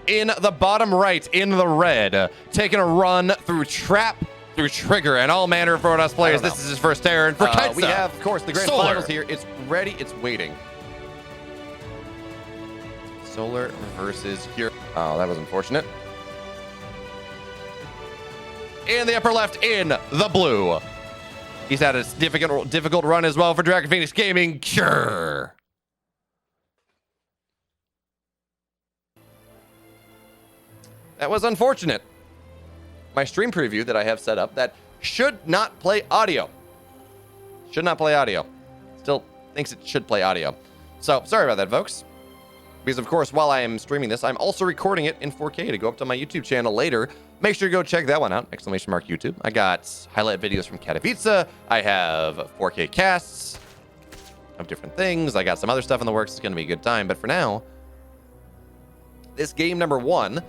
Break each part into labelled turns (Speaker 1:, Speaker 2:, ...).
Speaker 1: in the bottom right in the red, taking a run through trap, through trigger, and all manner of Protoss players. This is his first Terran for Kaitsa.
Speaker 2: We have, of course, the grand
Speaker 1: Solar.
Speaker 2: finals here. It's ready. It's waiting. Solar versus here. Oh, that was unfortunate.
Speaker 1: In the upper left, in the blue. He's had a difficult run as well for Dragon Phoenix Gaming. Sure. That was unfortunate. My stream preview that I have set up that should not play audio. Should not play audio. Still thinks it should play audio. So, sorry about that, folks. Because, of course, while I am streaming this, I'm also recording it in 4K to go up to my YouTube channel later. Make sure to go check that one out. ! YouTube. I got highlight videos from Katowice. I have 4K casts of different things. I got some other stuff in the works. It's going to be a good time. But for now, this game number 1,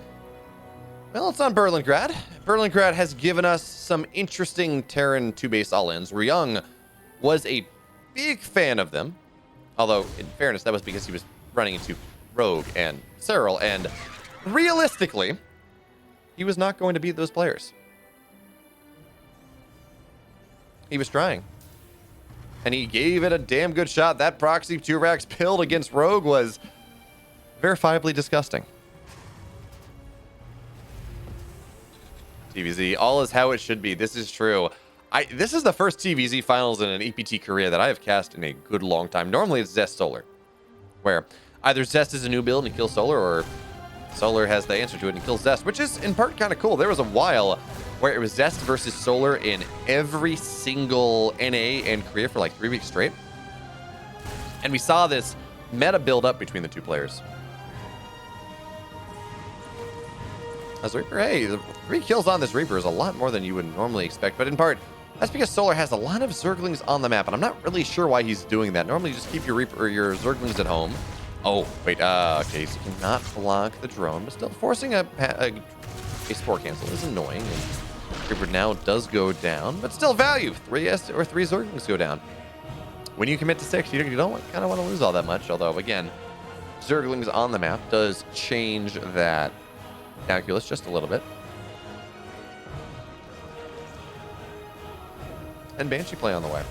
Speaker 1: well, it's on Berlingrad. Berlingrad has given us some interesting Terran 2-base all-ins. Ryung was a big fan of them. Although, in fairness, that was because he was running into Rogue and Cyril. And realistically, he was not going to beat those players. He was trying. And he gave it a damn good shot. That proxy 2-Rax build against Rogue was verifiably disgusting. TVZ, all is how it should be. This is true. This is the first TVZ finals in an EPT career that I have cast in a good long time. Normally it's Zest Solar, where either Zest is a new build and he kills Solar, or Solar has the answer to it and kills Zest, which is in part kind of cool. There was a while where it was Zest versus Solar in every single NA and Korea for like 3 weeks straight. And we saw this meta build up between the two players. As Reaper, hey, the 3 kills on this Reaper is a lot more than you would normally expect, but in part, that's because Solar has a lot of Zerglings on the map, and I'm not really sure why he's doing that. Normally, you just keep your Reaper or your Zerglings at home. Oh, wait, okay, so you cannot block the drone, but still forcing a Spore Cancel is annoying, and Reaper now does go down, but still value. 3 Zerglings go down. When you commit to 6, you don't kind of want to lose all that much, although, again, Zerglings on the map does change that calculus just a little bit. And Banshee play on the way.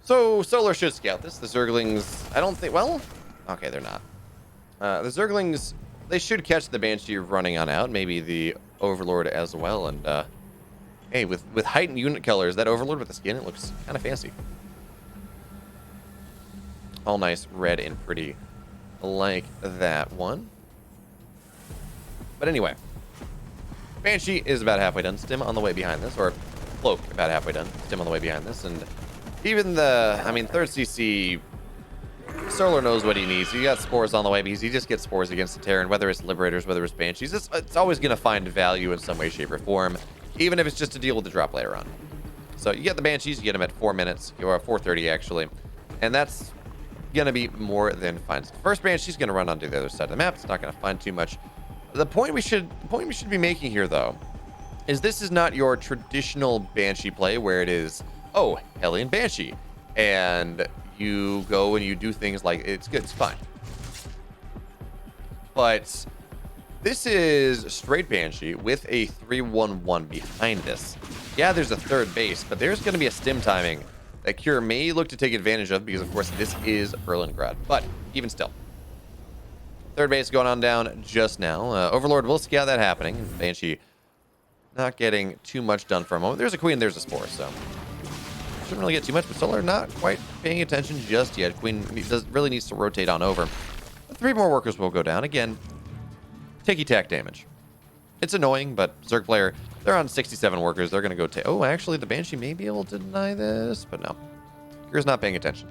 Speaker 1: So Solar should scout this. The Zerglings, I don't think, well, okay, they're not. The Zerglings, they should catch the Banshee running on out, maybe the Overlord as well, and hey, with heightened unit colors, that Overlord with the skin, it looks kind of fancy. All nice, red and pretty, like that one. But anyway, Banshee is about halfway done. Stim on the way behind this, or Cloak about halfway done. Stim on the way behind this, and even the, I mean, 3rd CC, Solar knows what he needs. He got spores on the way because he just gets spores against the Terran, whether it's Liberators, whether it's Banshees. It's always going to find value in some way, shape, or form, even if it's just to deal with the drop later on. So you get the Banshees, you get them at 4 minutes, or 4:30 actually, and that's going to be more than fine. So the first Banshee's going to run onto the other side of the map. It's not going to find too much. The point we should be making here, though, is this is not your traditional Banshee play where it is, oh, Hellion Banshee, and you go and you do things like, it's good, it's fine. But this is straight Banshee with a 3-1-1 behind this. Yeah, there's a 3rd base, but there's going to be a stim timing that Cure may look to take advantage of because, of course, this is Berlingrad. But even still, 3rd base going on down just now. Overlord will scout that happening. Banshee not getting too much done for a moment. There's a Queen, there's a Spore, so shouldn't really get too much, but Solar not quite paying attention just yet. Queen really needs to rotate on over. But 3 more workers will go down. Again, ticky-tack damage. It's annoying, but Zerg player, they're on 67 workers. They're going to go take... Oh, actually, the Banshee may be able to deny this, but no. Cure's not paying attention.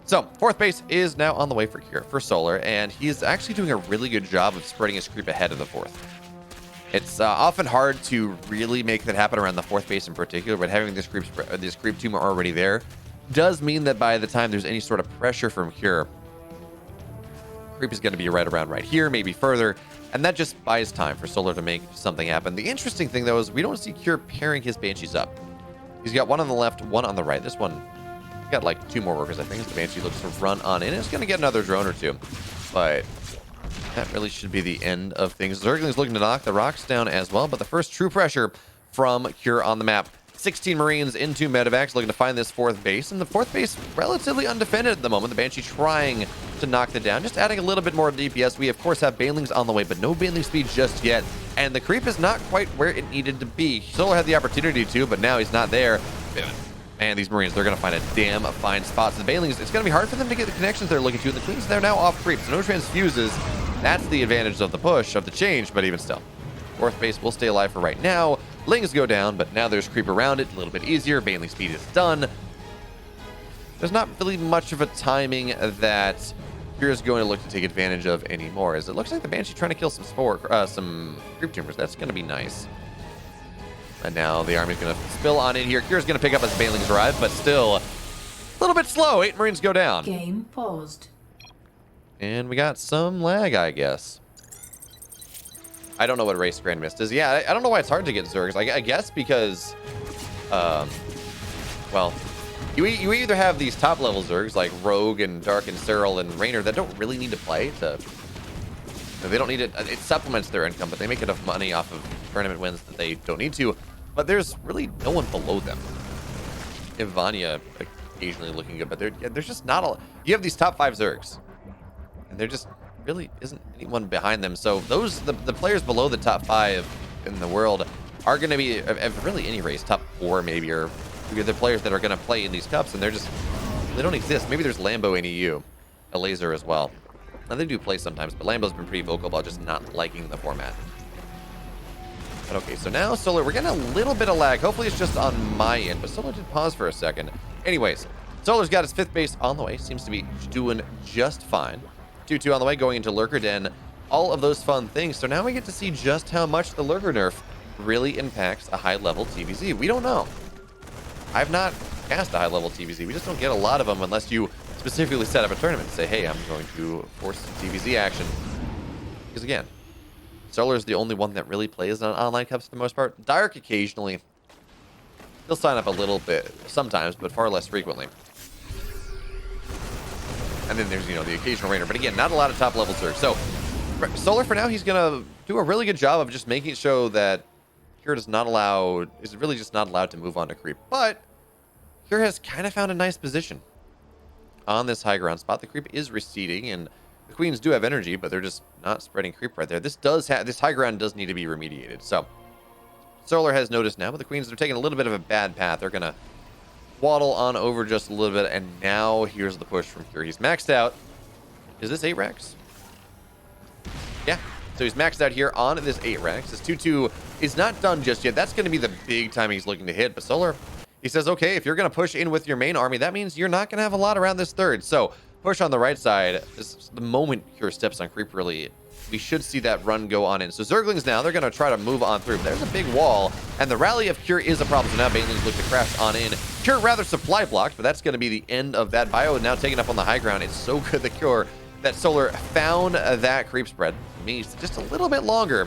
Speaker 1: So, 4th base is now on the way for Cure, for Solar, and he's actually doing a really good job of spreading his creep ahead of the 4th. It's often hard to really make that happen around the 4th base in particular, but having this creep tumor already there does mean that by the time there's any sort of pressure from Cure, creep is going to be right around right here, maybe further, And that just buys time for Solar to make something happen. The interesting thing, though, is we don't see Cure pairing his Banshees up. He's got one on the left, one on the right. This one got like 2 more workers, I think, as the Banshee looks to run on in. It's going to get another drone or 2. But that really should be the end of things. Zergling's looking to knock the rocks down as well, but the first true pressure from Cure on the map. 16 Marines into Medevacs looking to find this 4th base, and the 4th base relatively undefended at the moment. The Banshee trying to knock that down, just adding a little bit more DPS. We, of course, have Banelings on the way, but no Baneling speed just yet, and the creep is not quite where it needed to be. Solar had the opportunity to, but now he's not there. Man, these Marines, they're going to find a damn fine spot. So the Banelings, it's going to be hard for them to get the connections they're looking to, and the Queens, they're now off creep, so no transfuses. That's the advantage of the push, of the change, but even still. 4th base will stay alive for right now. Lings go down, but now there's creep around it, a little bit easier. Baneling speed is done. There's not really much of a timing that Cure is going to look to take advantage of anymore, as it looks like the Banshee trying to kill some creep tumors. That's going to be nice. And now the army's going to spill on in here. Cure's going to pick up as Banelings arrive, but still a little bit slow. 8 Marines go down.
Speaker 3: Game paused.
Speaker 1: And we got some lag, I guess. I don't know what race Grand Mist is. Yeah, I don't know why it's hard to get Zergs. I guess because, well, you either have these top level Zergs like Rogue and Dark and Cyril and Raynor that don't really need to play to. They don't need it. It supplements their income, but they make enough money off of tournament wins that they don't need to. But there's really no one below them. Ivania occasionally looking good, but there's just not a. You have these top 5 Zergs, and they're just. Really isn't anyone behind them, so those the players below the top 5 in the world are going to be really any race, top 4 maybe, or the players that are going to play in these cups, and they don't exist. Maybe there's Lambo in EU, a laser as well. Now they do play sometimes, but Lambo's been pretty vocal about just not liking the format. But okay, so now Solar, we're getting a little bit of lag. Hopefully it's just on my end, but Solar did pause for a second. Anyways, Solar's got his 5th base on the way, seems to be doing just fine. 2-2 on the way, going into Lurker Den, all of those fun things. So now we get to see just how much the Lurker nerf really impacts a high-level TVZ. We don't know. I've not cast a high-level TVZ. We just don't get a lot of them unless you specifically set up a tournament and say, hey, I'm going to force TVZ action. Because again, Solar is the only one that really plays on online cups for the most part. Dark occasionally. He'll sign up a little bit sometimes, but far less frequently. And then there's, the occasional Raynor. But again, not a lot of top-level Zerg. So, Solar, for now, he's going to do a really good job of just making it show that Cure is really just not allowed to move on to creep. But Cure has kind of found a nice position on this high ground spot. The creep is receding, and the Queens do have energy, but they're just not spreading creep right there. This high ground does need to be remediated. So, Solar has noticed now, but the Queens are taking a little bit of a bad path. They're going to waddle on over just a little bit, and now here's the push from Cure. He's maxed out. Is this 8 racks? Yeah. So he's maxed out here on this 8 racks. This 2-2 is not done just yet. That's going to be the big time he's looking to hit. But Solar, he says, okay, if you're going to push in with your main army, that means you're not going to have a lot around this 3rd. So push on the right side. Is the moment Cure steps on creep, really, we should see that run go on in. So Zerglings now, they're going to try to move on through. But there's a big wall, and the rally of Cure is a problem. So now Banelings look to crash on in. Cure rather supply blocked, but that's going to be the end of that. Bio now taken up on the high ground. It's so good that Cure, that Solar found that creep spread. It means just a little bit longer.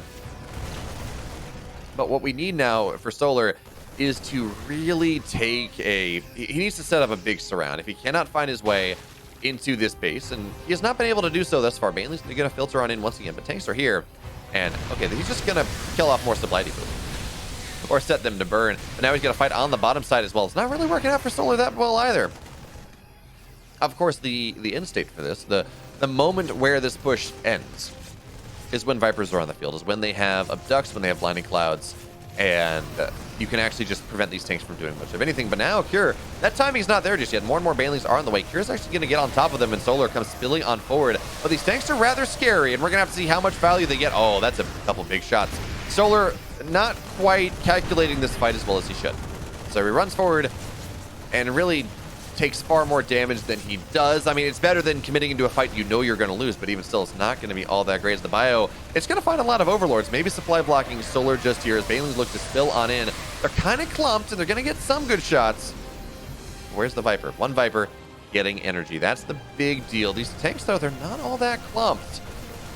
Speaker 1: But what we need now for Solar is to really take he needs to set up a big surround. If he cannot find his way into this base, and he has not been able to do so thus far. Banelings are going to filter on in once again, but tanks are here, and okay, he's just going to kill off more supply depots or set them to burn. But now he's going to fight on the bottom side as well. It's not really working out for Solar that well either. Of course, the end state for this, the moment where this push ends, is when Vipers are on the field, is when they have Abducts, when they have Blinding Clouds, and you can actually just prevent these tanks from doing much of anything. But now Cure, that timing's not there just yet. More and more Banelings are on the way. Cure's actually going to get on top of them, and Solar comes spilling on forward. But these tanks are rather scary, and we're going to have to see how much value they get. Oh, that's a couple big shots. Solar not quite calculating this fight as well as he should. So he runs forward and really takes far more damage than he does. I mean, it's better than committing into a fight you know you're going to lose, but even still, it's not going to be all that great as the bio. It's going to find a lot of overlords, maybe supply blocking Solar just here as Banelings look to spill on in. They're kind of clumped, and they're going to get some good shots. Where's the Viper? One Viper getting energy. That's the big deal. These tanks, though, they're not all that clumped.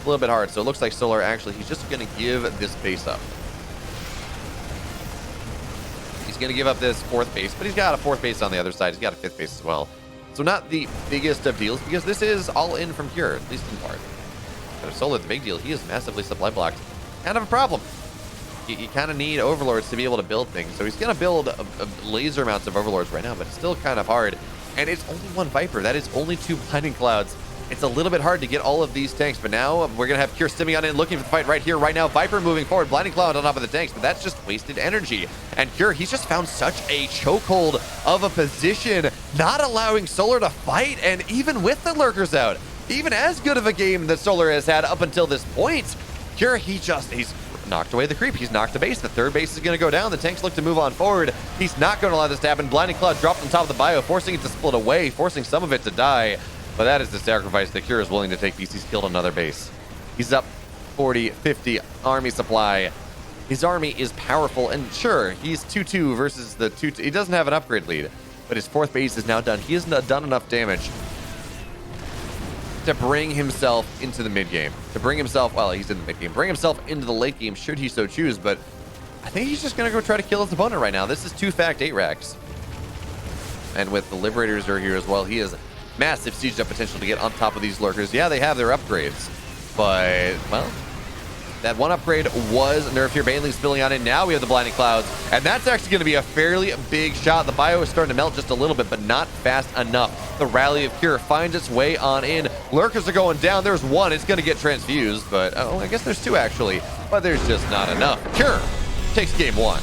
Speaker 1: a little bit hard. So it looks like Solar actually, he's just going to give this base up. He's going to give up this 4th base, but he's got a 4th base on the other side. He's got a 5th base as well. So not the biggest of deals, because this is all in from here, at least in part. But if Solar, the big deal, he is massively supply blocked. Kind of a problem. You kind of need Overlords to be able to build things. So he's going to build a laser amounts of Overlords right now, but it's still kind of hard. And it's only 1 Viper. That is only 2 Blinding Clouds. It's a little bit hard to get all of these tanks, but now we're going to have Cure Stimming in looking for the fight right here, right now. Viper moving forward, Blinding Cloud on top of the tanks, but that's just wasted energy. And Cure, he's just found such a chokehold of a position, not allowing Solar to fight, and even with the Lurkers out, even as good of a game that Solar has had up until this point, Cure, he's knocked away the creep. He's knocked the base. The 3rd base is going to go down. The tanks look to move on forward. He's not going to allow this to happen. Blinding Cloud dropped on top of the bio, forcing it to split away, forcing some of it to die. But that is the sacrifice that Cure is willing to take because he's killed another base. He's up 40, 50 army supply. His army is powerful, and sure, he's 2-2 versus the 2-2. He doesn't have an upgrade lead, but his 4th base is now done. He hasn't done enough damage to bring himself into the mid game. To bring himself, well, he's in the mid game. Bring himself into the late game should he so choose, but I think he's just going to go try to kill his opponent right now. This is 2 fact 8 racks. And with the Liberators are here as well, he has massive siege up potential to get on top of these Lurkers. Yeah, they have their upgrades, but, well, that 1 upgrade was nerfed here. Baneley spilling on in. Now we have the Blinding Clouds, and that's actually going to be a fairly big shot. The bio is starting to melt just a little bit, but not fast enough. The Rally of Cure finds its way on in. Lurkers are going down. There's 1. It's going to get transfused, but, oh, I guess there's 2 actually, but there's just not enough. Cure takes game 1.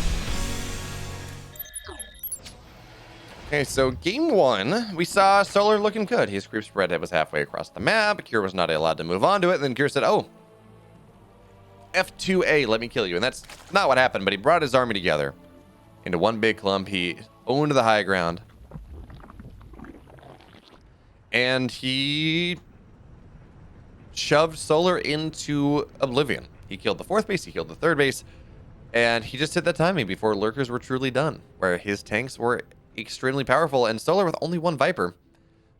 Speaker 1: Okay, so game 1, we saw Solar looking good. His creep spread was halfway across the map. Cure was not allowed to move on to it. And then Cure said, oh, F2A, let me kill you. And that's not what happened, but he brought his army together into one big clump. He owned the high ground. And he shoved Solar into oblivion. He killed the 4th base, he killed the 3rd base, and he just hit that timing before Lurkers were truly done, where his tanks were extremely powerful, and Solar, with only 1 Viper,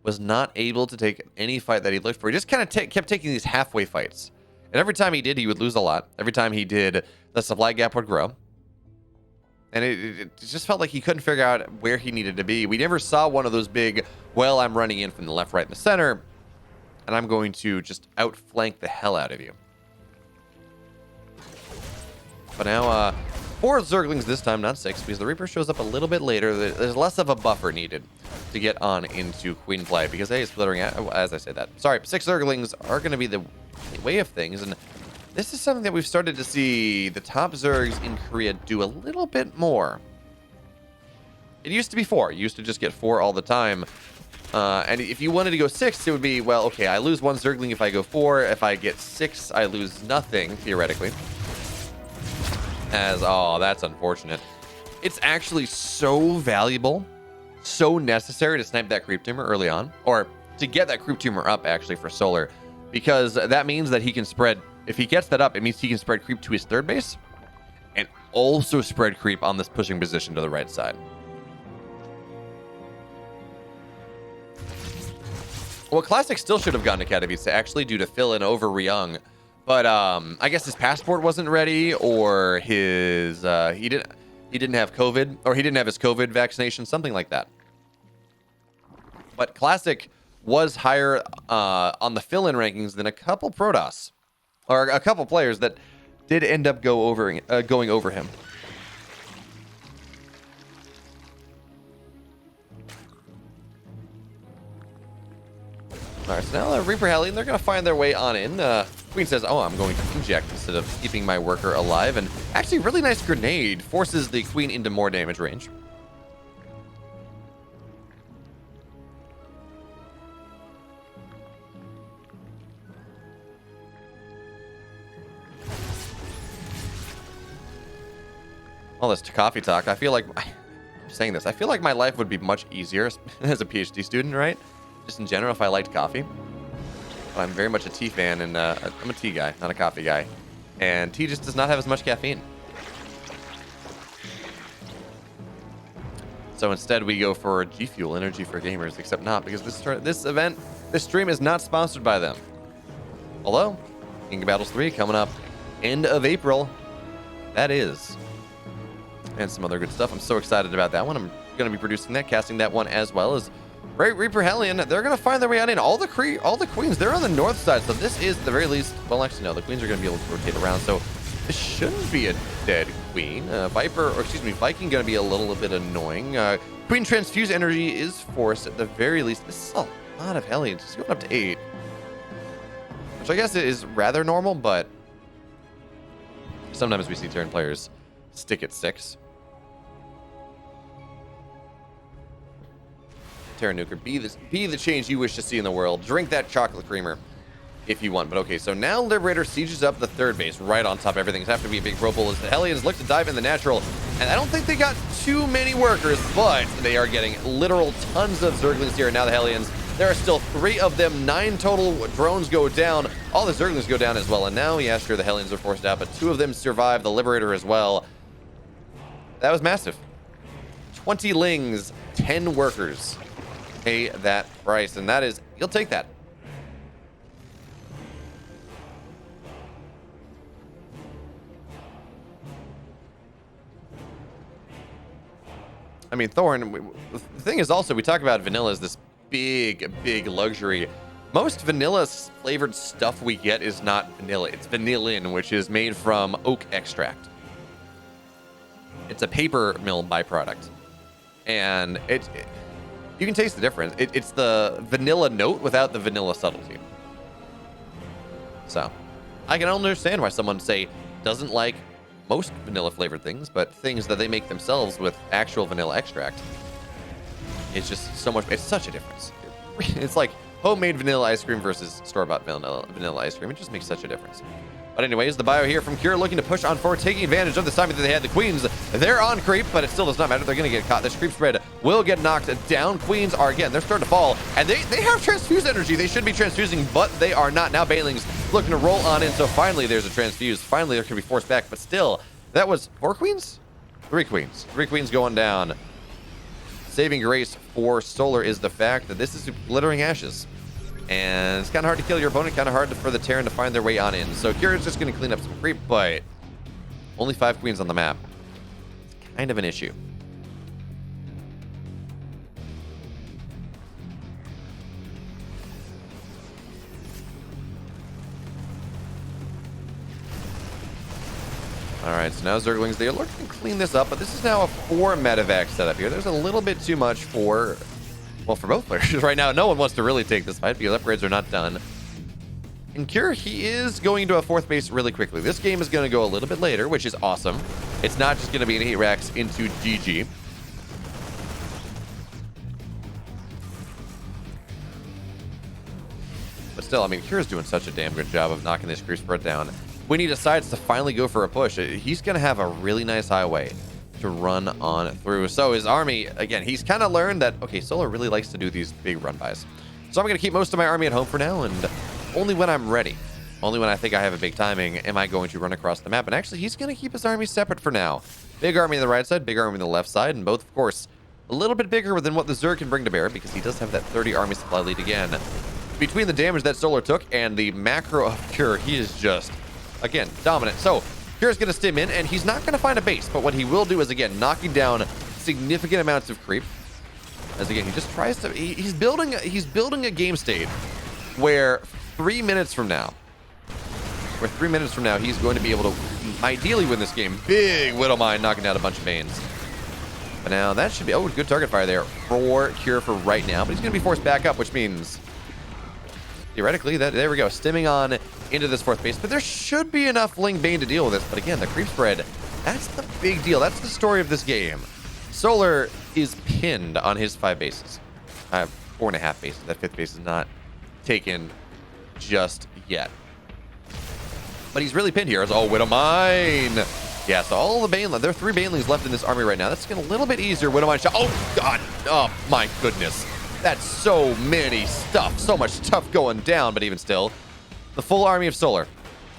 Speaker 1: was not able to take any fight that he looked for. He just kind of kept taking these halfway fights. And every time he did, he would lose a lot. Every time he did, the supply gap would grow. And it just felt like he couldn't figure out where he needed to be. We never saw one of those big, well, I'm running in from the left, right, and the center, and I'm going to just outflank the hell out of you. But now, 4 Zerglings this time, not 6, because the Reaper shows up a little bit later. There's less of a buffer needed to get on into Queen play, because A is splittering out, as I said that. Sorry, 6 Zerglings are going to be the way of things, and this is something that we've started to see the top Zergs in Korea do a little bit more. It used to be 4. You used to just get 4 all the time. And if you wanted to go 6, it would be, well, okay, I lose 1 Zergling if I go 4. If I get 6, I lose nothing, theoretically. Oh, that's unfortunate. It's actually so valuable, so necessary to snipe that creep tumor early on, or to get that creep tumor up, actually, for Solar, because that means that he can spread, if he gets that up, it means he can spread creep to his 3rd base, and also spread creep on this pushing position to the right side. Well, Classic still should have gone to Katowice, actually, due to fill in over Ryung. But I guess his passport wasn't ready, or his he didn't have COVID, or he didn't have his COVID vaccination, something like that. But Classic was higher on the fill-in rankings than a couple Protoss, or a couple players that did end up going over him. All right, so now the Reaper Heli, they're going to find their way on in. Queen says, oh, I'm going to inject instead of keeping my worker alive. And actually, really nice grenade forces the Queen into more damage range. All this coffee talk, I feel like, I'm saying this, I feel like my life would be much easier as a PhD student, right? Just in general, if I liked coffee. I'm very much a tea fan, and I'm a tea guy, not a coffee guy. And tea just does not have as much caffeine. So instead, we go for G Fuel, energy for gamers, except not, because this stream is not sponsored by them. Although, King of Battles 3 coming up end of April. That is. And some other good stuff. I'm so excited about that one. I'm going to be producing that, casting that one as well as Great Reaper Hellion. They're going to find their way out in. All the queens, they're on the north side. So this is, at the very least, well, actually, no, the queens are going to be able to rotate around. So this shouldn't be a dead queen. Viking going to be a little bit annoying. Queen Transfuse Energy is forced at the very least. This is a lot of Hellions. It's going up to 8. Which I guess is rather normal, but sometimes we see Terran players stick at 6. Terran Nuker, be the change you wish to see in the world. Drink that chocolate creamer if you want. But okay, so now Liberator sieges up the third base right on top of everything. It's have to be a big pro pull as the Hellions look to dive in the natural. And I don't think they got too many workers, but they are getting literal tons of Zerglings here. And now the Hellions, there are still 3 of them. 9 total drones go down. All the Zerglings go down as well. And now, yeah, sure, the Hellions are forced out, but 2 of them survive. The Liberator as well. That was massive. 20 Lings, 10 workers. Pay that price, and that is, you'll take that. I mean, Thorn, the thing is also, we talk about vanilla as this big luxury. Most vanilla flavored stuff we get is not vanilla. It's vanillin, which is made from oak extract. It's a paper mill byproduct. And you can taste the difference. It's the vanilla note without the vanilla subtlety. So, I can understand why someone, say, doesn't like most vanilla flavored things, but things that they make themselves with actual vanilla extract. It's just so much, it's such a difference. It's like homemade vanilla ice cream versus store-bought vanilla ice cream. It just makes such a difference. But anyways, the bio here from Cure looking to push on forward, taking advantage of the timing that they had. The Queens, they're on creep, but it still does not matter. They're going to get caught. This creep spread will get knocked down. Queens are, again, they're starting to fall. And they have transfuse energy. They should be transfusing, but they are not. Now Banelings looking to roll on in. So finally, there's a transfuse. Finally, they're going to be forced back. But still, that was 4 Queens? 3 Queens. 3 Queens going down. Saving grace for Solar is the fact that this is glittering ashes. And it's kind of hard to kill your opponent, kind of hard for the Terran to find their way on in. So Kira is just going to clean up some creep, but only 5 queens on the map. It's kind of an issue. All right, so now Zerglings, they're looking to clean this up, but this is now a 4 medevac setup here. There's a little bit too much for, well, for both players right now. No one wants to really take this fight because upgrades are not done. And Cure, he is going to a 4th base really quickly. This game is going to go a little bit later, which is awesome. It's not just going to be an 8 racks into GG. But still, I mean, Cure's doing such a damn good job of knocking this creep spread down. When he decides to finally go for a push, he's going to have a really nice highway to run on through. So his army, again, he's kind of learned that, okay, Solar really likes to do these big run-bys. So I'm going to keep most of my army at home for now, and only when I'm ready, only when I think I have a big timing, am I going to run across the map. And actually, he's going to keep his army separate for now. Big army on the right side, big army on the left side, and both, of course, a little bit bigger than what the Zerg can bring to bear, because he does have that 30 army supply lead again. Between the damage that Solar took and the macro of Cure, he is just, again, dominant. So Cure's going to stim in, and he's not going to find a base, but what he will do is, again, knocking down significant amounts of creep. As again, he just tries to, he's building a game state where 3 minutes from now, he's going to be able to ideally win this game. Big Widowmine knocking down a bunch of Banes. But now that should be, oh, good target fire there for Cure for right now, but he's going to be forced back up, which means theoretically, there we go, stimming on into this 4th base. But there should be enough Ling Bane to deal with this. But again, the creep spread, that's the big deal. That's the story of this game. Solar is pinned on his 5 bases. 4.5 bases. That 5th base is not taken just yet. But he's really pinned here. Oh, Widowmine. Yeah, so all the Banelings, there are 3 Banelings left in this army right now. That's getting a little bit easier. Widowmine shot. Oh, God. Oh, my goodness. That's so many stuff. So much stuff going down, but even still, the full army of Solar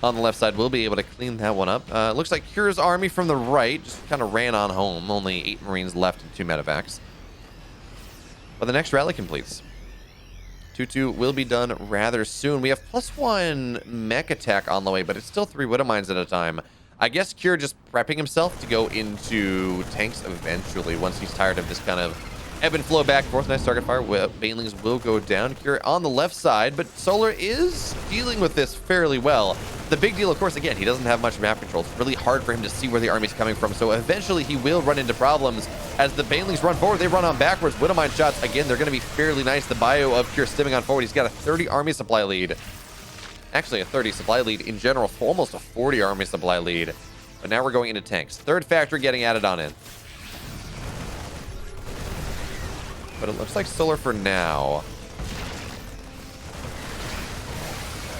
Speaker 1: on the left side will be able to clean that one up. Looks like Cure's army from the right just kind of ran on home. Only 8 Marines left and 2 medevacs. But the next rally completes. 2-2 will be done rather soon. We have +1 mech attack on the way, but it's still 3 Widow Mines at a time. I guess Cure just prepping himself to go into tanks eventually once he's tired of this kind of ebb and flow back and forth. Nice target fire. Banelings will go down. Cure on the left side, but Solar is dealing with this fairly well. The big deal, of course, again, he doesn't have much map control. It's really hard for him to see where the army's coming from, so eventually he will run into problems. As the Banelings run forward, they run on backwards. Widowmine shots, again, they're going to be fairly nice. The bio of Cure stimming on forward. He's got a 30 army supply lead. Actually, a 30 supply lead in general, almost a 40 army supply lead. But now we're going into tanks. Third factory getting added on in. But it looks like Solar for now.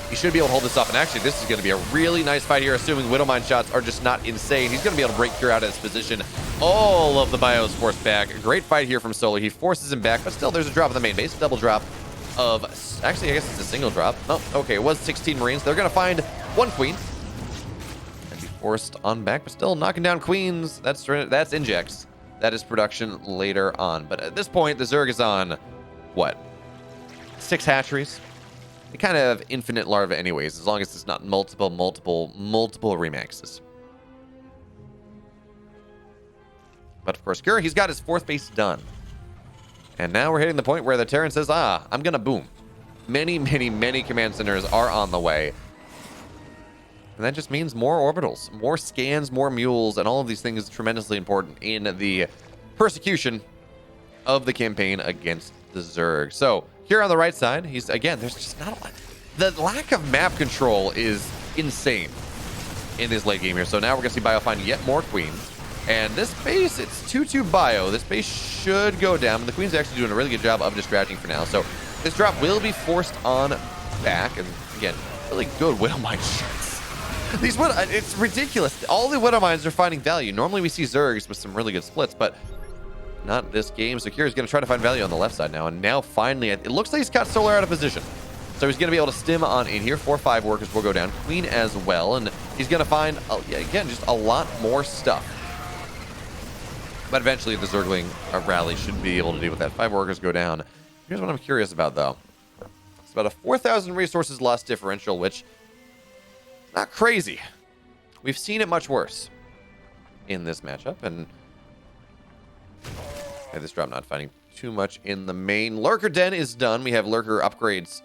Speaker 1: He should be able to hold this up. And actually, this is going to be a really nice fight here, assuming Widowmine shots are just not insane. He's going to be able to break Cure out of his position. All of the bios forced back. A great fight here from Solar. He forces him back, but still, there's a drop on the main base. Double drop of... Actually, I guess it's a single drop. Oh, okay. It was 16 Marines. They're going to find 1 Queen. And be forced on back, but still knocking down Queens. That's injects. That is production later on. But at this point, the Zerg is on, what? 6 hatcheries? They kind of have infinite larvae anyways, as long as it's not multiple remaxes. But of course, Cure, he's got his 4th base done. And now we're hitting the point where the Terran says, I'm gonna boom. Many command centers are on the way. And that just means more orbitals, more scans, more mules, and all of these things tremendously important in the persecution of the campaign against the Zerg. So here on the right side, he's again, there's just not a lot. The lack of map control is insane in this late game here. So now we're gonna see Bio find yet more Queens. And this base, it's 2-2 Bio. This base should go down, but the Queen's actually doing a really good job of distracting for now. So this drop will be forced on back. And again, really good Widowmine shots. It's ridiculous. All the Widowmines are finding value. Normally we see Zergs with some really good splits, but not this game. So Kira's going to try to find value on the left side now. And now finally, it looks like he's got Solar out of position. So he's going to be able to stim on in here. 4-5 workers will go down. Queen as well. And he's going to find, again, just a lot more stuff. But eventually the Zergling rally should be able to deal with that. 5 workers go down. Here's what I'm curious about, though. It's about a 4,000 resources lost differential, which not crazy. We've seen it much worse in this matchup. And this drop not finding too much in the main. Lurker Den is done. We have Lurker upgrades.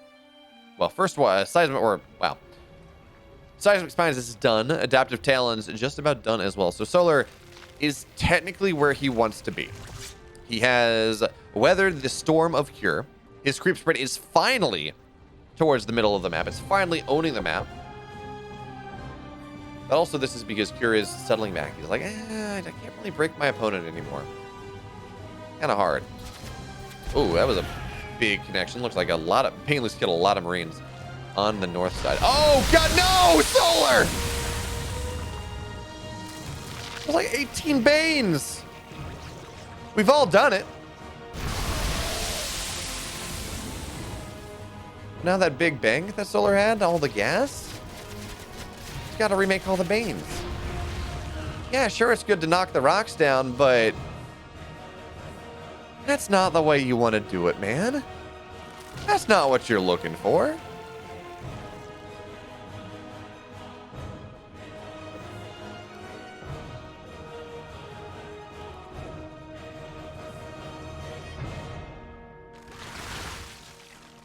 Speaker 1: Well, first one, Seismic Spines is done. Adaptive Talons just about done as well. So Solar is technically where he wants to be. He has weathered the storm of Cure. His creep spread is finally towards the middle of the map. It's finally owning the map. But also this is because Cure is settling back. He's like, I can't really break my opponent anymore. Kind of hard. Oh, that was a big connection. Looks like a lot of Painless killed a lot of Marines on the north side. Oh god, no! Solar! It was like 18 Banes. We've all done it. Now that big bang that Solar had, all the gas, he's got to remake all the Banes. Yeah, sure, it's good to knock the rocks down, but that's not the way you want to do it, man. That's not what you're looking for.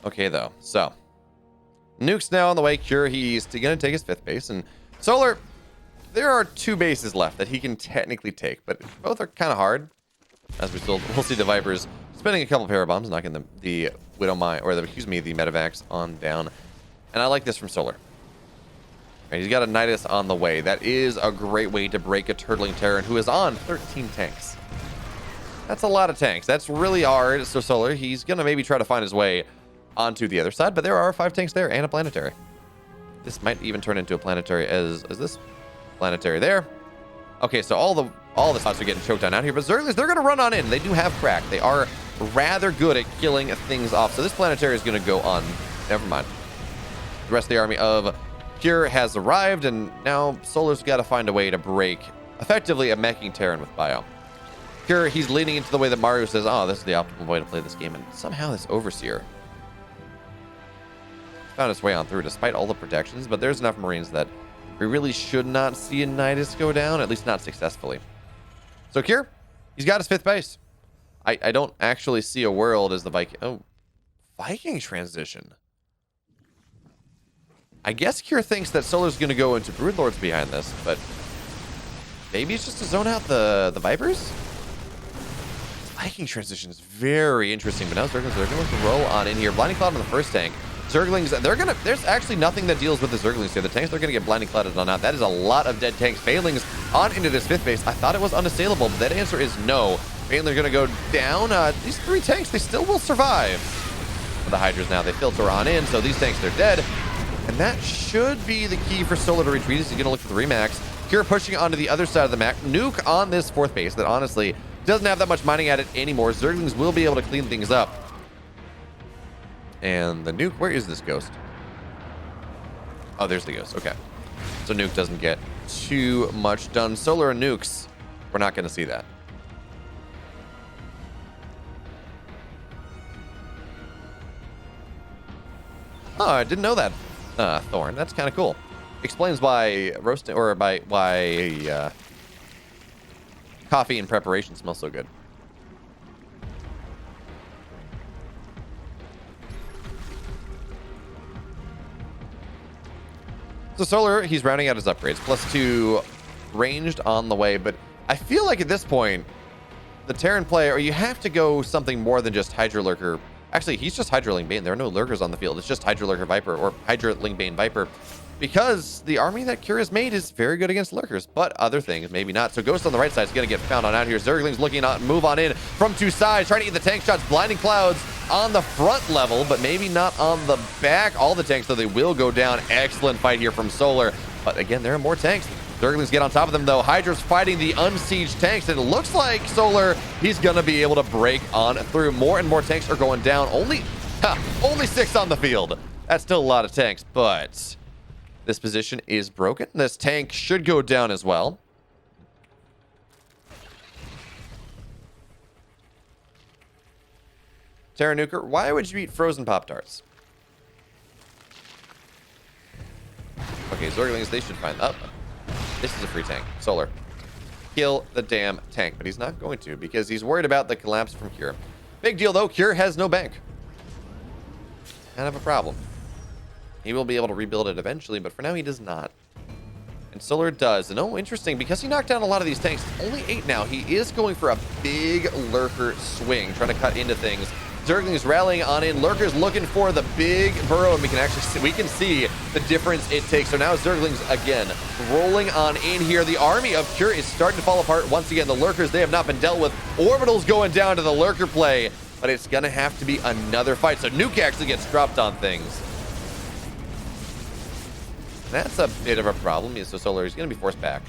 Speaker 1: Okay, though. So, Nuke's now on the way. Cure, he's going to take his 5th base. And Solar, there are 2 bases left that he can technically take, but both are kind of hard. As we'll see the Vipers spending a couple parabombs, knocking the Widowmine, or the Medivacs on down. And I like this from Solar. Right, he's got a Nidus on the way. That is a great way to break a turtling Terran who is on 13 tanks. That's a lot of tanks. That's really hard. So Solar, he's going to maybe try to find his way onto the other side, but there are 5 tanks there and a planetary. This might even turn into a planetary as this planetary there. Okay, so all the spots are getting choked down out here, but Zerglings, they're going to run on in. They do have crack. They are rather good at killing things off. So this planetary is going to go on. Never mind. The rest of the army of Cure has arrived, and now Solar's got to find a way to break effectively a meching Terran with Bio. Cure, he's leaning into the way that Mario says, oh, this is the optimal way to play this game, and somehow this Overseer found its way on through despite all the protections, but there's enough Marines that we really should not see a Nidus go down, at least not successfully. So Kier, he's got his 5th base. I don't actually see a world as the Viking... Oh, Viking transition. I guess Kier thinks that Solar's going to go into Broodlords behind this, but maybe it's just to zone out the Vipers? Viking transition is very interesting, but now Zerglings are going to roll on in here. Blinding Cloud on the first tank. Zerglings, there's actually nothing that deals with the Zerglings here. The tanks, they're going to get Blinding Clouded on out. That is a lot of dead tanks. Failings on into this 5th base. I thought it was unassailable, but that answer is no. Failings are going to go down. These 3 tanks, they still will survive. The Hydras now, they filter on in, so these tanks, they're dead. And that should be the key for Solar to retreat. He's going to look for the Remax. Kier pushing onto the other side of the map. Nuke on this 4th base that honestly doesn't have that much mining at it anymore. Zerglings will be able to clean things up. And the nuke, where is this ghost? Oh, there's the ghost. Okay. So nuke doesn't get too much done. Solar and nukes, we're not going to see that. Oh, I didn't know that, Thorn. That's kind of cool. Explains why roasting or why coffee in preparation smells so good. So Solar, he's rounding out his upgrades. +2 ranged on the way, but I feel like at this point, the Terran player, or you have to go something more than just Hydra Lurker. Actually, he's just Hydraling Bane. There are no Lurkers on the field. It's just Hydra Lurker Viper or Hydraling Bane Viper. Because the army that Kier has made is very good against Lurkers, but other things, maybe not. So Ghost on the right side is going to get found on out here. Zerglings looking to move on in from 2 sides, trying to eat the tank shots. Blinding Clouds on the front level, but maybe not on the back. All the tanks, so they will go down. Excellent fight here from Solar. But again, there are more tanks. Zerglings get on top of them, though. Hydra's fighting the unsieged tanks, and it looks like Solar, he's going to be able to break on through. More and more tanks are going down. Only 6 on the field. That's still a lot of tanks, but this position is broken. This tank should go down as well. Terra Nuker, why would you eat frozen Pop-Tarts? Okay, Zerglings, they should find... Oh, this is a free tank. Solar. Kill the damn tank, but he's not going to because he's worried about the collapse from Kier. Big deal, though. Kier has no bank. Kind of a problem. He will be able to rebuild it eventually, but for now he does not. And Solar does. And oh, interesting, because he knocked down a lot of these tanks, only 8 now. He is going for a big Lurker swing, trying to cut into things. Zerglings rallying on in. Lurkers looking for the big burrow, and we can see the difference it takes. So now Zerglings again rolling on in here. The army of Kier is starting to fall apart once again. The Lurkers, they have not been dealt with. Orbitals going down to the Lurker play, but it's gonna have to be another fight. So Nuke actually gets dropped on things. That's a bit of a problem. So Solar is gonna be forced back.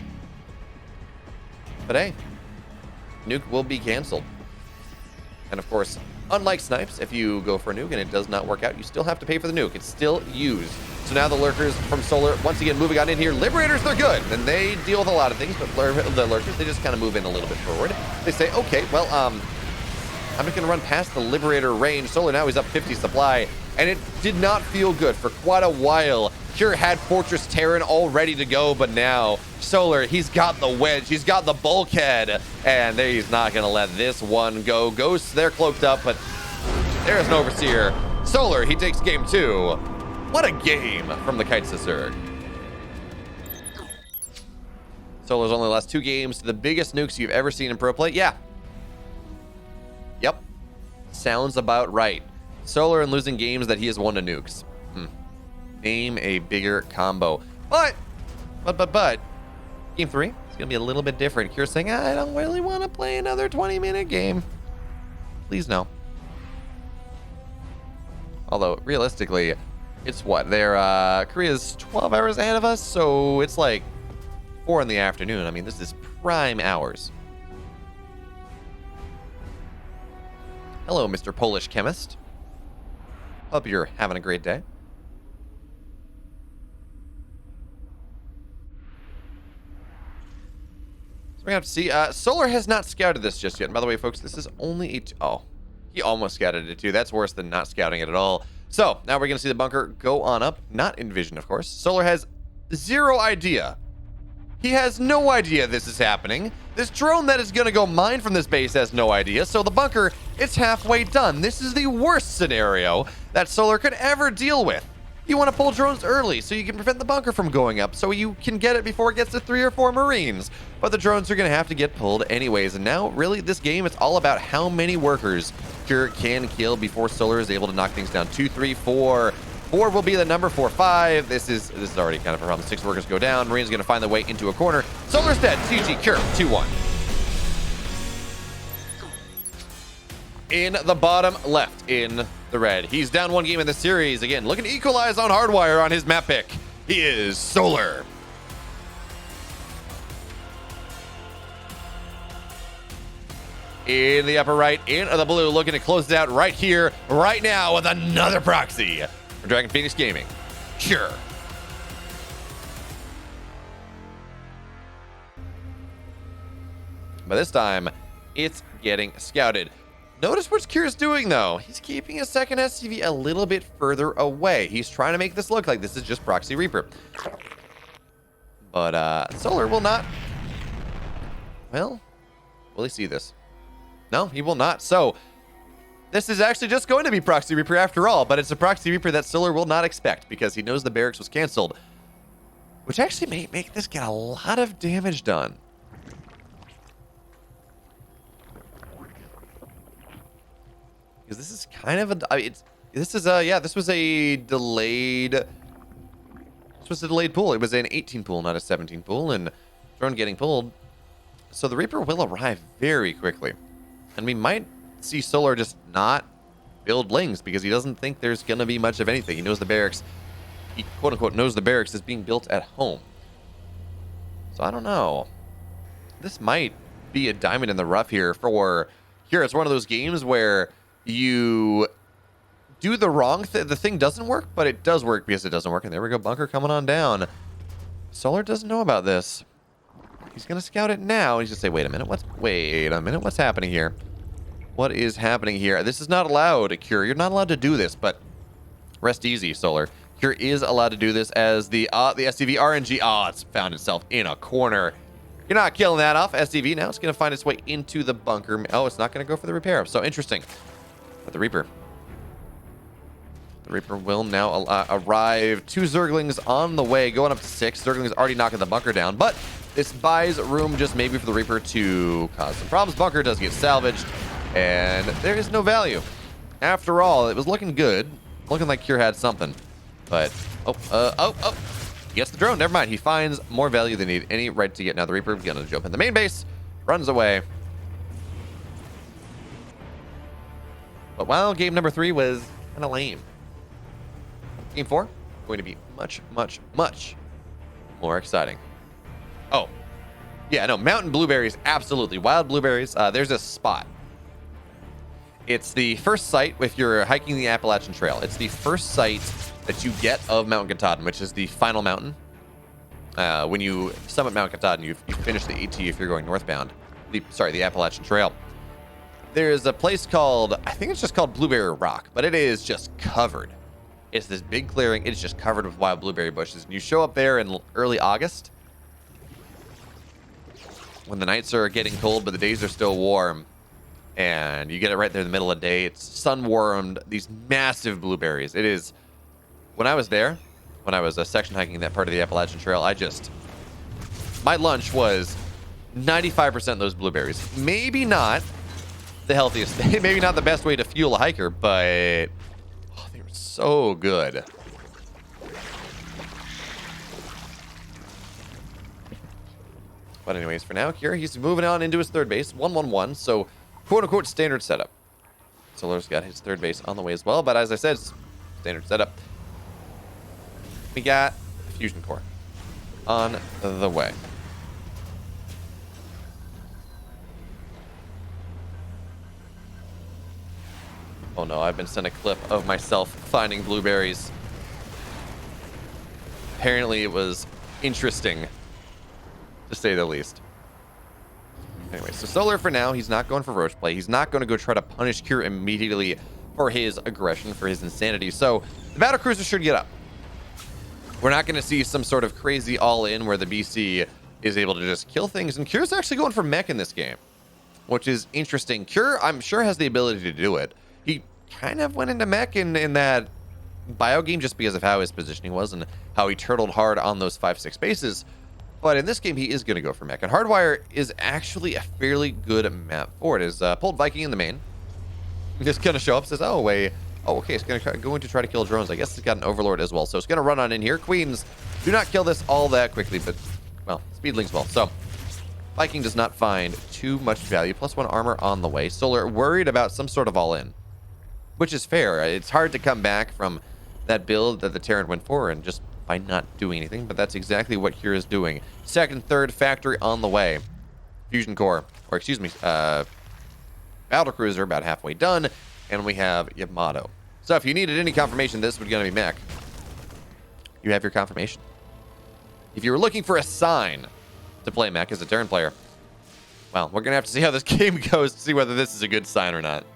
Speaker 1: But hey, Nuke will be canceled. And of course, unlike Snipes, if you go for a nuke and it does not work out, you still have to pay for the nuke. It's still used. So now the Lurkers from Solar, once again, moving on in here. Liberators, they're good, and they deal with a lot of things, but the Lurkers, they just kind of move in a little bit forward. They say, okay, well, I'm just going to run past the Liberator range. Solar now is up 50 supply, and it did not feel good for quite a while. Kier had Fortress Terran all ready to go, but now Solar, he's got the wedge, he's got the bulkhead, and he's not going to let this one go. Ghosts, they're cloaked up, but there's an Overseer. Solar, he takes game 2. What a game from the Kites to Zerg. Solar's only lost 2 games to the biggest nukes you've ever seen in pro play. Yeah. Yep. Sounds about right. Solar and losing games that he has won to nukes. Name a bigger combo. But, game 3 is going to be a little bit different. Kier's saying, I don't really want to play another 20-minute game. Please no. Although, realistically, it's what? Korea's 12 hours ahead of us, so it's like 4 in the afternoon. I mean, this is prime hours. Hello, Mr. Polish Chemist. Hope you're having a great day. We have to see. Solar has not scouted this just yet. And by the way, folks, this is only a... Oh, he almost scouted it too. That's worse than not scouting it at all. So now we're going to see the bunker go on up. Not in vision, of course. Solar has zero idea. He has no idea this is happening. This drone that is going to go mine from this base has no idea. So the bunker, it's halfway done. This is the worst scenario that Solar could ever deal with. You want to pull drones early so you can prevent the bunker from going up so you can get it before it gets to 3 or 4 Marines. But the drones are going to have to get pulled anyways. And now, really, this game, it's all about how many workers Cure can kill before Solar is able to knock things down. 2, 3, 4. 4 will be the number. 4, 5. This is already kind of a problem. 6 workers go down. Marine's going to find the way into a corner. Solar's dead. GG. Cure. 2-1. In the bottom left in the red. He's down 1 game in the series. Again, looking to equalize on Hardwire on his map pick. He is Solar. In the upper right, in the blue, looking to close it out right here, right now with another proxy for Dragon Phoenix Gaming. Sure. But this time, it's getting scouted. Notice what Kira's doing, though. He's keeping his second SCV a little bit further away. He's trying to make this look like this is just Proxy Reaper. But Solar will not. Well, will he see this? No, he will not. So this is actually just going to be Proxy Reaper after all, but it's a Proxy Reaper that Solar will not expect because he knows the barracks was canceled, which actually may make this get a lot of damage done. Because this is kind of a, I mean, this was a delayed pool. It was an 18 pool, not a 17 pool, and drone getting pulled. So the Reaper will arrive very quickly. And we might see Solar just not build Lings because he doesn't think there's going to be much of anything. He knows the barracks, he quote unquote knows the barracks is being built at home. So I don't know. This might be a diamond in the rough here for here. It's one of those games where you do the wrong thing. The thing doesn't work, but it does work because it doesn't work. And there we go. Bunker coming on down. Solar doesn't know about this. He's going to scout it now. He's going to say, wait a minute. What's happening here? What is happening here? This is not allowed, Cure. You're not allowed to do this, but rest easy, Solar. Cure is allowed to do this as the SCV RNG. It's found itself in a corner. You're not killing that off. SCV now it's going to find its way into the bunker. Oh, it's not going to go for the repair. So interesting. But the Reaper will now arrive. 2 Zerglings on the way, going up to 6. Zerglings already knocking the bunker down, but this buys room just maybe for the Reaper to cause some problems. Bunker does get salvaged, and there is no value. After all, it was looking good. Looking like Cure had something. But, he gets the drone. Never mind. He finds more value than he had any right to get. Now the Reaper is going to jump in the main base, runs away. But while game number 3 was kind of lame, game 4 going to be much, much, much more exciting. Oh, yeah, no, mountain blueberries, absolutely. Wild blueberries. There's a spot. It's the first site if you're hiking the Appalachian Trail. It's the first site that you get of Mount Katahdin, which is the final mountain. When you summit Mount Katahdin, you finish the AT if you're going northbound. The Appalachian Trail. There's a place called, I think it's just called Blueberry Rock, but it is just covered. It's this big clearing. It's just covered with wild blueberry bushes. And you show up there in early August when the nights are getting cold, but the days are still warm. And you get it right there in the middle of the day. It's sun-warmed, these massive blueberries. It is, when I was there, when I was section hiking that part of the Appalachian Trail, my lunch was 95% those blueberries. Maybe not the healthiest thing, maybe not the best way to fuel a hiker, but they were so good. But anyways, for now, Kira, he's moving on into his third base, 1-1-1, so quote-unquote standard setup. Solar's got his third base on the way as well, but as I said, standard setup. We got Fusion Core on the way. Oh no, I've been sent a clip of myself finding blueberries. Apparently it was interesting, to say the least. Anyway, so Solar for now, he's not going for Roach play. He's not going to go try to punish Cure immediately for his aggression, for his insanity. So the battlecruiser should get up. We're not going to see some sort of crazy all-in where the BC is able to just kill things. And Cure's actually going for mech in this game, which is interesting. Cure, I'm sure, has the ability to do it. He kind of went into mech in that bio game just because of how his positioning was and how he turtled hard on those 5-6 bases. But in this game, he is going to go for mech. And Hardwire is actually a fairly good map for it. Is pulled Viking in the main. Just going to show up, says, oh, wait. Oh, okay, it's going to try to kill drones. I guess it's got an Overlord as well. So it's going to run on in here. Queens, do not kill this all that quickly, but, well, Speedlings will. So Viking does not find too much value. +1 armor on the way. Solar worried about some sort of all-in, which is fair. It's hard to come back from that build that the Terran went for and just by not doing anything, but that's exactly what Cure is doing. Second, third factory on the way. Fusion core, or excuse me, battlecruiser about halfway done, and we have Yamato. So if you needed any confirmation this was going to be mech, you have your confirmation. If you were looking for a sign to play mech as a Terran player, well, we're going to have to see how this game goes to see whether this is a good sign or not.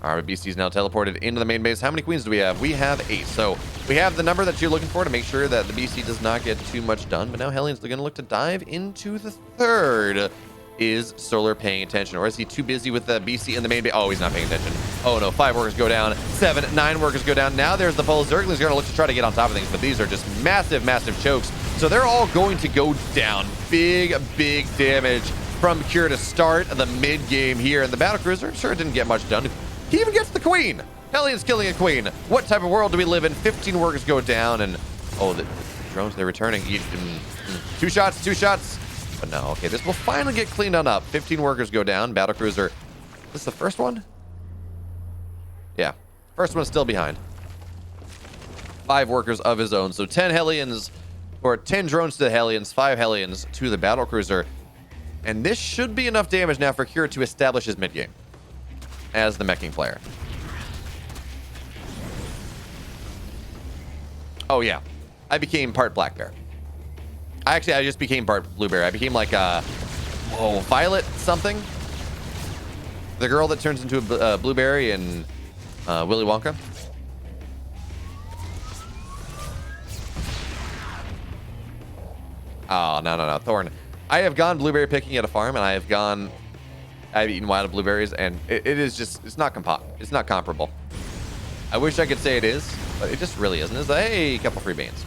Speaker 1: All right, BC is now teleported into the main base. How many queens do we have? We have 8. So we have the number that you're looking for to make sure that the BC does not get too much done. But now Hellions are going to look to dive into the third. Is Solar paying attention, or is he too busy with the BC in the main base? Oh, he's not paying attention. Oh no, 5 workers go down, 7, 9 workers go down. Now there's the full Zergling's going to look to try to get on top of things, but these are just massive, massive chokes. So they're all going to go down. Big, big damage from Cure to start the mid game here. And the battlecruiser sure didn't get much done. He even gets the queen. Hellions killing a queen. What type of world do we live in? 15 workers go down, and oh, the drones, they're returning. 2 shots, 2 shots. But no, okay, this will finally get cleaned on up. 15 workers go down. Battlecruiser, is this the first one? Yeah, first one's still behind. 5 workers of his own. So 10 Hellions, or 10 drones to the Hellions, 5 Hellions to the battlecruiser. And this should be enough damage now for Cure to establish his mid game as the meching player. Oh yeah, I became part black bear. I just became part blueberry. I became like a Violet something. The girl that turns into a blueberry in Willy Wonka. Oh no, Thorn. I have gone blueberry picking at a farm, and I've eaten wild blueberries, and it is just, it's not comparable. I wish I could say it is, but it just really isn't. It's like, hey, a couple free banes.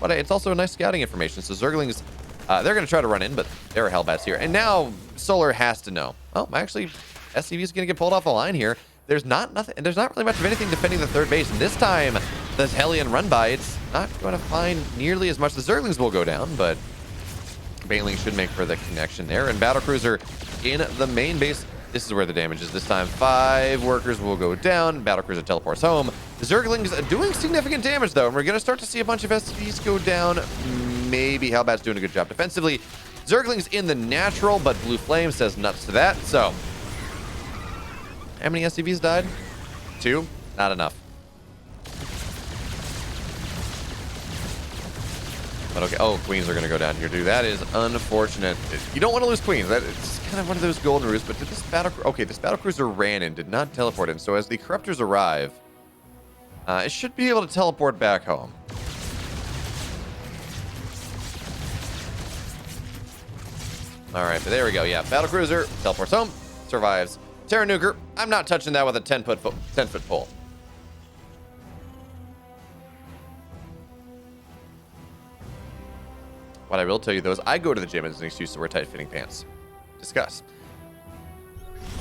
Speaker 1: But it's also a nice scouting information. So Zerglings, they're going to try to run in, but there are Hellbats here. And now Solar has to know. Oh, actually, SCV is going to get pulled off the line here. There's not really much of anything defending the third base. And this time, this Hellion run by, it's not going to find nearly as much. The Zerglings will go down, but Baneling should make for the connection there. And Battlecruiser in the main base. This is where the damage is this time. 5 workers will go down. Battlecruiser teleports home. The Zerglings doing significant damage, though. And we're going to start to see a bunch of SCVs go down. Maybe Hellbat's doing a good job defensively. Zerglings in the natural, but Blue Flame says nuts to that. So, how many SCVs died? 2? Not enough. But okay, oh, queens are going to go down here, dude. That is unfortunate. You don't want to lose queens. It's kind of one of those golden rules, but did this battlecruiser ran in, did not teleport in. So as the corruptors arrive, it should be able to teleport back home. All right, but there we go. Yeah, battlecruiser teleports home, survives. Terra Nuker, I'm not touching that with a 10-foot pole. What I will tell you, though, is I go to the gym as an excuse to wear tight-fitting pants. Discuss.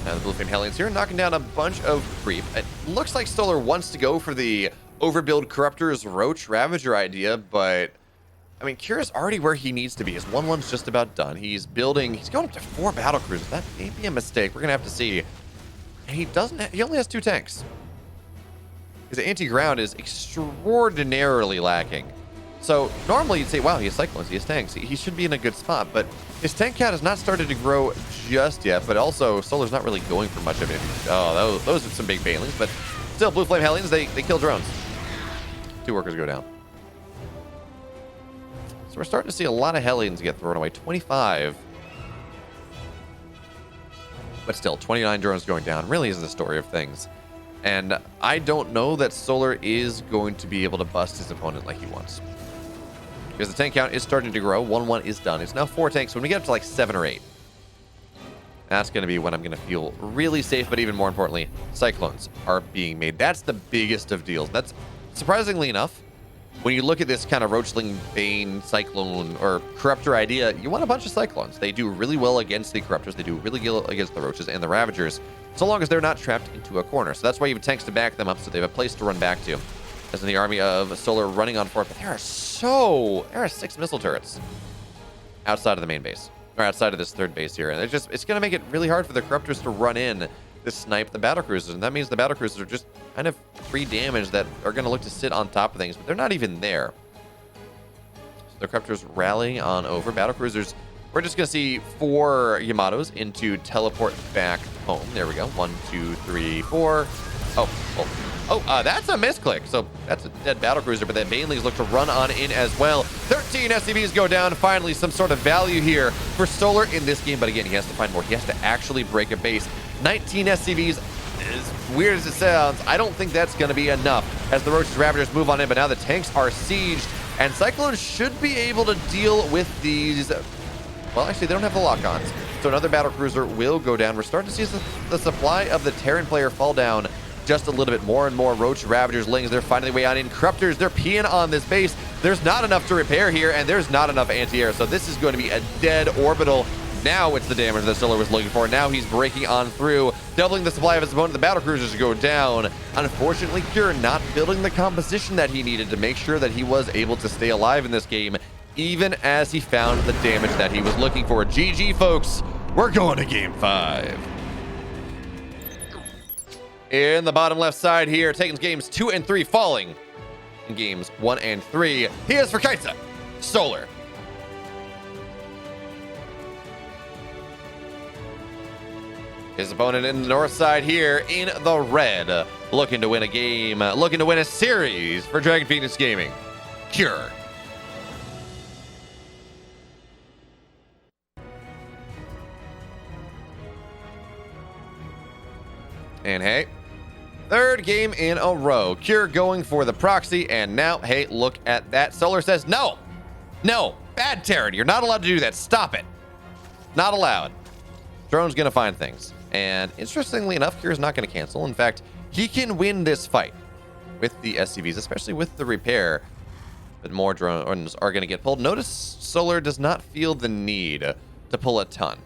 Speaker 1: Now the Blue Flame Hellions here, knocking down a bunch of creep. It looks like Solar wants to go for the overbuild Corruptor's Roach Ravager idea, but I mean, Cure's already where he needs to be. His 1-1's just about done. He's going up to 4 battle cruisers. That may be a mistake. We're gonna have to see. And he only has 2 tanks. His anti-ground is extraordinarily lacking. So normally you'd say, wow, he has Cyclones, he has tanks. He should be in a good spot, but his tank count has not started to grow just yet, but also Solar's not really going for much of it. Oh, those are some big Banelings, but still, Blue Flame Hellions, they kill drones. 2 workers go down. So we're starting to see a lot of Hellions get thrown away. 25. But still, 29 drones going down really is the story of things. And I don't know that Solar is going to be able to bust his opponent like he wants. Because the tank count is starting to grow. 1-1 is done. It's now 4 tanks. When we get up to like 7 or 8, that's going to be when I'm going to feel really safe. But even more importantly, cyclones are being made. That's the biggest of deals. That's surprisingly enough, when you look at this kind of Roachling, Bane, Cyclone, or Corruptor idea, you want a bunch of Cyclones. They do really well against the Corruptors. They do really well against the Roaches and the Ravagers, so long as they're not trapped into a corner. So that's why you have tanks to back them up, so they have a place to run back to. As in the army of Solar running on forward. But there are 6 missile turrets outside of the main base, or outside of this third base here. And it's going to make it really hard for the Corruptors to run in to snipe the battlecruisers. And that means the battlecruisers are just kind of free damage that are going to look to sit on top of things, but they're not even there. So the Corruptors rallying on over. Battlecruisers, we're just going to see 4 Yamatos into teleport back home. There we go. 1, 2, 3, 4. That's a misclick. So that's a dead battlecruiser, but then Banelings look to run on in as well. 13 SCVs go down. Finally, some sort of value here for Solar in this game, but again, he has to find more. He has to actually break a base. 19 SCVs, as weird as it sounds, I don't think that's going to be enough as the Roaches Ravagers move on in, but now the tanks are sieged, and Cyclones should be able to deal with these. Well, actually, they don't have the lock-ons, so another battlecruiser will go down. We're starting to see the supply of the Terran player fall down just a little bit. More and more Roach Ravagers, Lings, they're finding their way on in. Corruptors, they're peeing on this base. There's not enough to repair here, and there's not enough anti-air, so this is going to be a dead orbital. Now it's the damage that Solar was looking for. Now he's breaking on through, doubling the supply of his opponent. The battlecruisers go down. Unfortunately, Cure not building the composition that he needed to make sure that he was able to stay alive in this game, even as he found the damage that he was looking for. GG, folks. We're going to game 5. In the bottom left side here, taking games 2 and 3, falling in games 1 and 3. He is for Kaisa, Solar. His opponent in the north side here in the red, looking to win a game, looking to win a series for Dragon Phoenix Gaming. Cure. And hey, third game in a row. Cure going for the proxy, and now, hey, look at that. Solar says, no, bad Terran. You're not allowed to do that. Stop it. Not allowed. Drone's going to find things. And interestingly enough, Cure's not going to cancel. In fact, he can win this fight with the SCVs, especially with the repair. But more drones are going to get pulled. Notice Solar does not feel the need to pull a ton,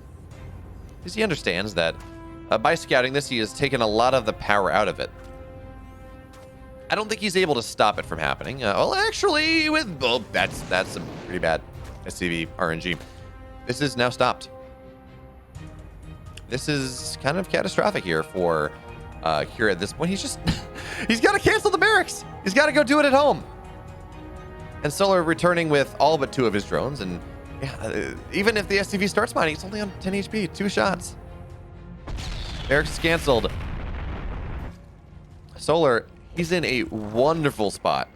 Speaker 1: because he understands that by scouting this, he has taken a lot of the power out of it. I don't think he's able to stop it from happening. Well, actually, that's some pretty bad SCV RNG. This is now stopped. This is kind of catastrophic here for Cure at this point. He's got to cancel the barracks. He's got to go do it at home. And Solar returning with all but 2 of his drones. And yeah, even if the SCV starts mining, it's only on 10 HP, 2 shots. Barracks is canceled. Solar, he's in a wonderful spot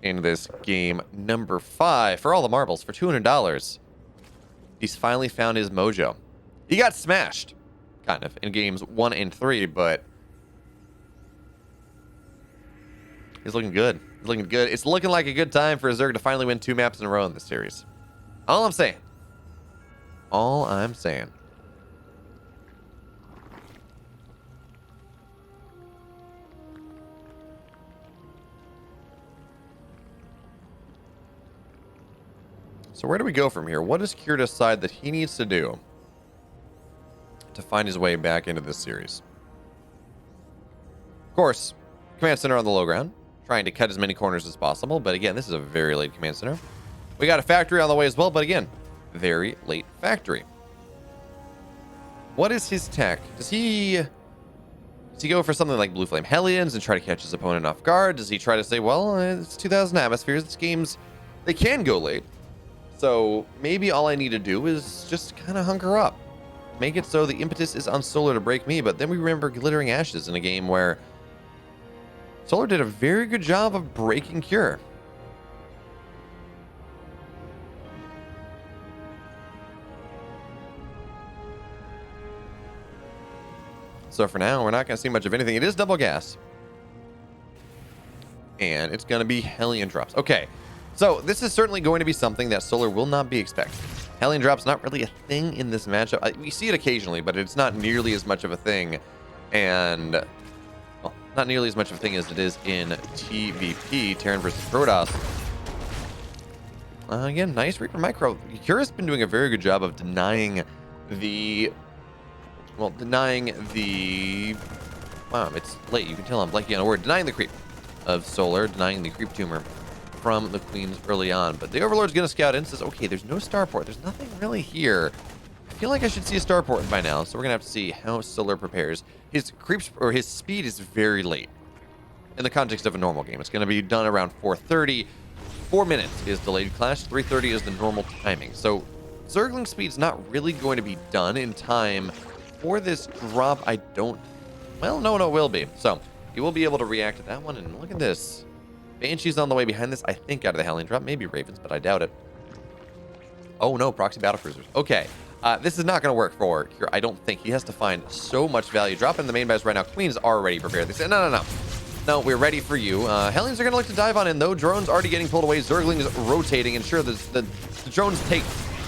Speaker 1: in this game number 5 for all the marbles for $200. He's finally found his mojo. He got smashed, kind of, in games 1 and 3, but he's looking good. He's looking good. It's looking like a good time for Zerg to finally win 2 maps in a row in this series. All I'm saying. All I'm saying. So where do we go from here? What does Cure decide that he needs to do to find his way back into this series? Of course, command center on the low ground, trying to cut as many corners as possible. But again, this is a very late command center. We got a factory on the way as well, but again, very late factory. What is his tech? Does he go for something like Blue Flame Hellions and try to catch his opponent off guard? Does he try to say, well, it's 2,000 atmospheres. These games, they can go late. So maybe all I need to do is just kind of hunker up. Make it so the impetus is on Solar to break me. But then we remember Glittering Ashes in a game where Solar did a very good job of breaking Cure. So for now, we're not going to see much of anything. It is double gas. And it's going to be Hellion drops. Okay, so this is certainly going to be something that Solar will not be expecting. Hellion drops not really a thing in this matchup. We see it occasionally, but it's not nearly as much of a thing. And, well, not nearly as much of a thing as it is in TVP, Terran versus Protoss. Again, nice Reaper Micro. Kira's been doing a very good job of denying the... Well, denying the... Wow, it's late. You can tell I'm blanking on a word. Denying the creep of Solar, denying the creep tumor from the Queens early on. But the Overlord's going to scout in and says, okay, there's no starport. There's nothing really here. I feel like I should see a starport by now, so we're going to have to see how Solar prepares. His creeps, or his speed is very late in the context of a normal game. It's going to be done around 4:30. 4 minutes is delayed clash. 3:30 is the normal timing. So Zergling speed's not really going to be done in time for this drop. I don't... Well, no, it will be. So you will be able to react to that one. And look at this. Banshee's on the way behind this, I think, out of the Hellion drop. Maybe Ravens, but I doubt it. Oh, no, proxy battlecruisers. Okay. This is not going to work for Kira. I don't think. He has to find so much value. Dropping the main base right now. Queen's already prepared. They said, no. No, we're ready for you. Hellions are going to look to dive on in, though. Drones already getting pulled away. Zerglings rotating. And sure, the drones take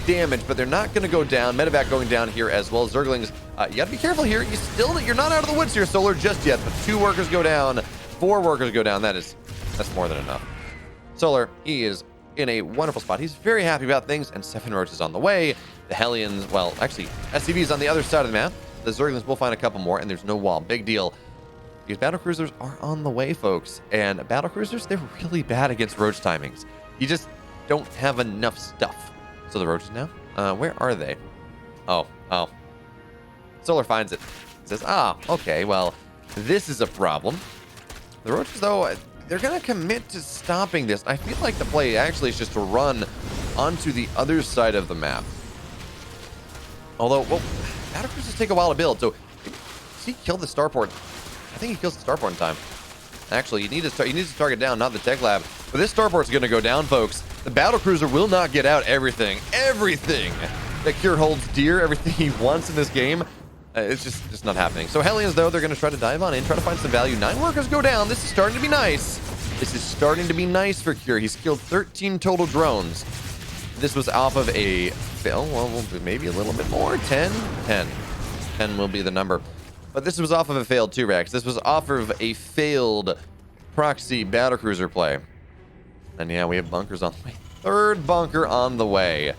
Speaker 1: damage, but they're not going to go down. Medevac going down here as well. Zerglings, you got to be careful here. You're not out of the woods here, Solar, just yet. But 2 workers go down. 4 workers go down. That's more than enough. Solar, he is in a wonderful spot. He's very happy about things, and 7 roaches on the way. The Hellions, well, actually, SCV's on the other side of the map. The Zerglings will find a couple more, and there's no wall. Big deal. These battlecruisers are on the way, folks. And battlecruisers, they're really bad against roach timings. You just don't have enough stuff. So the roaches now? Where are they? Oh. Solar finds it. Says, okay, well, this is a problem. The roaches, though, they're going to commit to stopping this. I feel like the play actually is just to run onto the other side of the map. Although, well, battlecruisers take a while to build. So, does he kill the starport? I think he kills the starport in time. Actually, you need to target down, not the tech lab. But this starport's going to go down, folks. The battlecruiser will not get out everything that Cure holds dear, everything he wants in this game. It's just not happening. So Hellions, though, they're going to try to dive on in, try to find some value. 9 workers go down. This is starting to be nice. This is starting to be nice for Cure. He's killed 13 total drones. This was off of a fail. Well, maybe a little bit more. 10 will be the number. But this was off of a failed 2-Rex. This was off of a failed proxy battlecruiser play. And yeah, we have bunkers on the way. 3rd bunker on the way.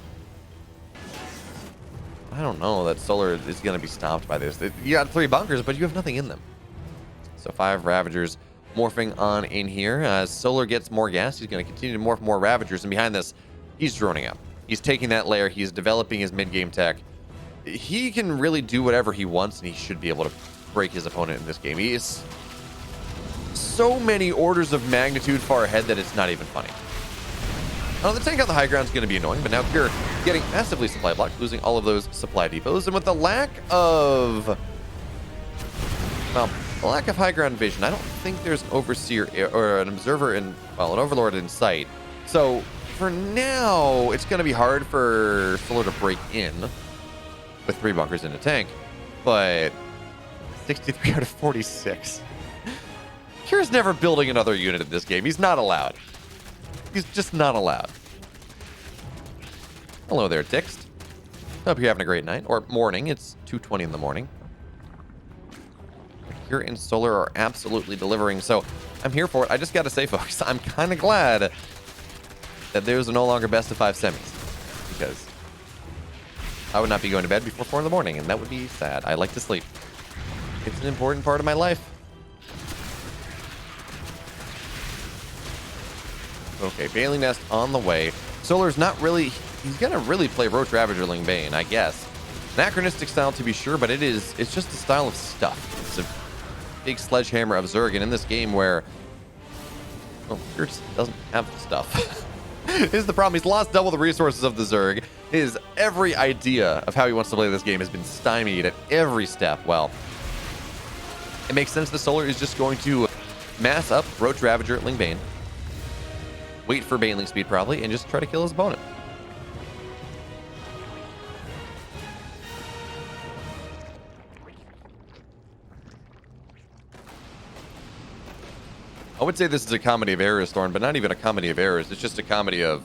Speaker 1: I don't know that Solar is going to be stopped by this. You got 3 bunkers, but you have nothing in them. So 5 Ravagers morphing on in here. As Solar gets more gas, he's going to continue to morph more Ravagers. And behind this, he's droning up. He's taking that layer. He's developing his mid-game tech. He can really do whatever he wants, and he should be able to break his opponent in this game. He is so many orders of magnitude far ahead that it's not even funny. The tank on the high ground is going to be annoying, but now Cure getting massively supply blocked, losing all of those supply depots, and with the lack of high ground vision, I don't think there's an overseer or an observer an overlord in sight. So for now, it's going to be hard for Solar to break in with 3 bunkers in a tank, but 63 out of 46. Cure's never building another unit in this game. He's not allowed. He's just not allowed. Hello there, Tixt. Hope you're having a great night or morning. It's 2:20 in the morning. Cure and Solar are absolutely delivering, so I'm here for it. I just got to say, folks, I'm kind of glad that there's no longer best of 5 semis, because I would not be going to bed before 4 in the morning, and that would be sad. I like to sleep. It's an important part of my life. Okay, Bailey Nest on the way. Solar's not really... He's going to really play Roach Ravagerling Bane, I guess. Anachronistic style to be sure, but it's just a style of stuff. It's a big sledgehammer of Zerg, and in this game where... Well, Cure doesn't have the stuff. Here's the problem. He's lost double the resources of the Zerg. His every idea of how he wants to play this game has been stymied at every step. Well, it makes sense that Solar is just going to mass up Roach Ravager Ling Bane, wait for Baneling speed probably, and just try to kill his opponent. I would say this is a comedy of errors, Thorn, but not even a comedy of errors. It's just a comedy of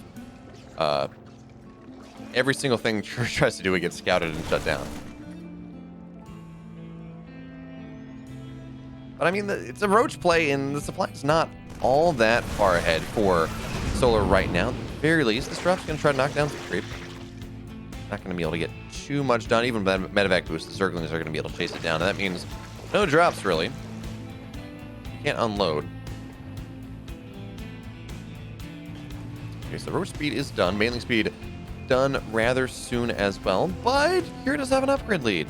Speaker 1: every single thing Church tries to do, it gets scouted and shut down. But I mean, it's a Roach play, and the supply is not all that far ahead for Solar right now. At the very least, this drop's going to try to knock down some creep. Not going to be able to get too much done. Even with medevac boost, the Zerglings are going to be able to chase it down. And that means no drops, really. Can't unload. Okay, so Roach speed is done. Mailing speed done rather soon as well. But here does have an upgrade lead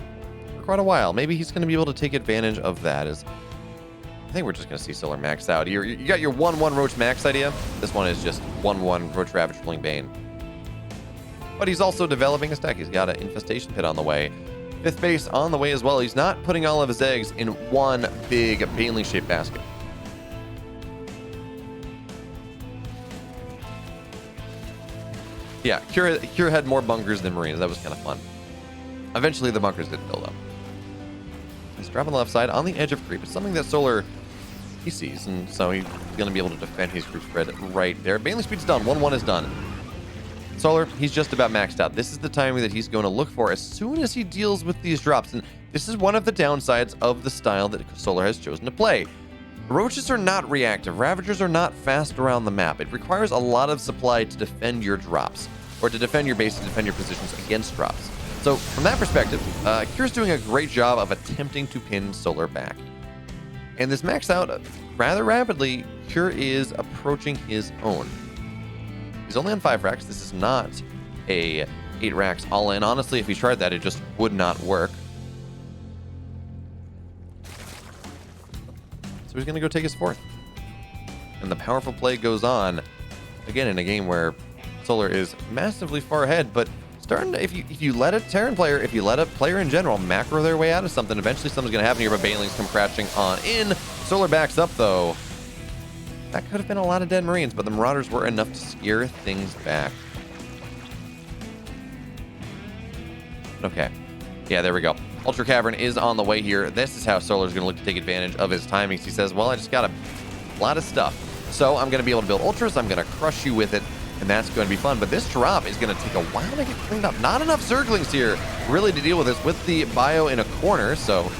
Speaker 1: for quite a while. Maybe he's going to be able to take advantage of that. I think we're just going to see Solar maxed out. You got your 1-1 Roach max idea. This one is just 1-1 Roach Ravage Pulling Bane. But he's also developing a stack. He's got an Infestation Pit on the way. 5th base on the way as well. He's not putting all of his eggs in one big Baneling-shaped basket. Yeah, Cure had more bunkers than Marines. That was kind of fun. Eventually, the bunkers did build up. He's dropping the left side on the edge of creep. It's something that Solar, he sees, and so he's going to be able to defend his creep spread right there. Baneling speed's done. 1-1 is done. Solar, he's just about maxed out. This is the timing that he's going to look for as soon as he deals with these drops. And this is one of the downsides of the style that Solar has chosen to play. Roaches are not reactive. Ravagers are not fast around the map. It requires a lot of supply to defend your drops, or to defend your base, to defend your positions against drops. So from that perspective, Cure's doing a great job of attempting to pin Solar back. And this maxed out rather rapidly. Cure is approaching his own. He's only on 5 racks. This is not a 8 racks all in. Honestly, if he tried that, it just would not work. So he's going to go take his 4th. And the powerful play goes on, again, in a game where Solar is massively far ahead, but starting to, if you let a Terran player, if you let a player in general macro their way out of something, eventually something's going to happen here, but Banelings come crashing on in. Solar backs up, though. That could have been a lot of dead Marines, but the Marauders were enough to scare things back. Okay. Yeah, there we go. Ultra Cavern is on the way here. This is how Solar's going to look to take advantage of his timings. He says, well, I just got a lot of stuff, so I'm going to be able to build Ultras. I'm going to crush you with it, and that's going to be fun. But this drop is going to take a while to get cleaned up. Not enough Zerglings here really to deal with this with the bio in a corner, so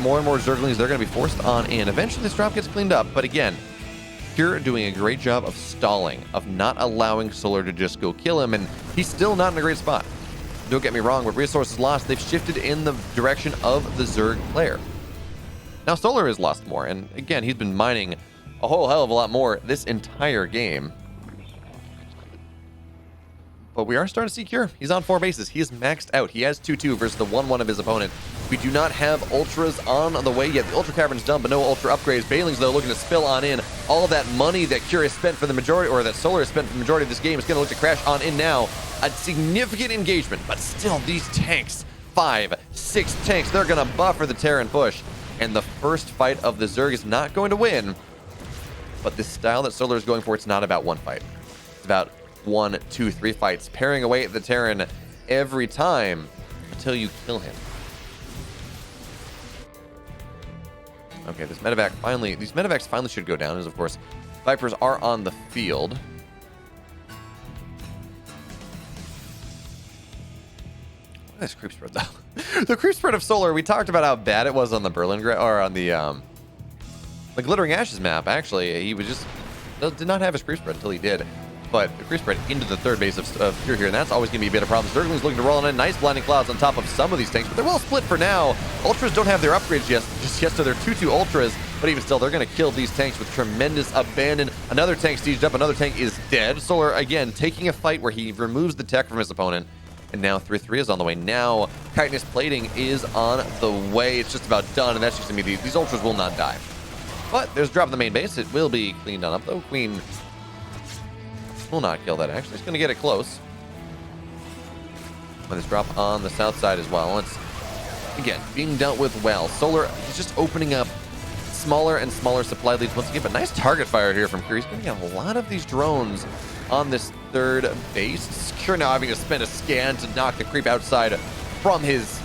Speaker 1: more and more Zerglings, they're going to be forced on in. Eventually, this drop gets cleaned up, but again, Cure doing a great job of stalling, of not allowing Solar to just go kill him, and he's still not in a great spot. Don't get me wrong, with resources lost, they've shifted in the direction of the Zerg player. Now Solar has lost more, and again, he's been mining a whole hell of a lot more this entire game. But we are starting to see Cure. He's on 4 bases. He is maxed out. He has 2-2 versus the 1-1 of his opponent. We do not have Ultras on the way yet. The Ultra Cavern's done, but no Ultra upgrades. Banelings, though, looking to spill on in. All of that money that Cure has spent for the majority, or that Solar has spent for the majority of this game, is going to look to crash on in now. A significant engagement, but still, these tanks, 5, 6 tanks, they're going to buffer the Terran push. And the first fight of the Zerg is not going to win. But this style that Solar is going for, it's not about one fight. It's about 1, 2, 3 fights, paring away at the Terran every time until you kill him. Okay, these medevacs finally should go down, as of course Vipers are on the field. Nice creep spread though. The creep spread of Solar, we talked about how bad it was on the on the Glittering Ashes map. Actually, he was just did not have his creep spread until he did. But the creep spread into the 3rd base of Cure here, and that's always going to be a bit of a problem. Zerglings looking to roll in nice blinding clouds on top of some of these tanks, but they're well split for now. Ultras don't have their upgrades yet, so they're 2-2 Ultras, but even still, they're going to kill these tanks with tremendous abandon. Another tank sieged up, another tank is dead. Solar, again, taking a fight where he removes the tech from his opponent, and now 3-3 is on the way. Now, Chitinous Plating is on the way. It's just about done, and that's just going to be these Ultras will not die. But there's a drop in the main base. It will be cleaned on up, though. Queen will not kill that, actually. It's going to get it close. And this drop on the south side as well. It's, again, being dealt with well. Solar is just opening up smaller and smaller supply leads once again, but nice target fire here from Cure. He's going to get a lot of these drones on this 3rd base. Cure now having to spend a scan to knock the creep outside from his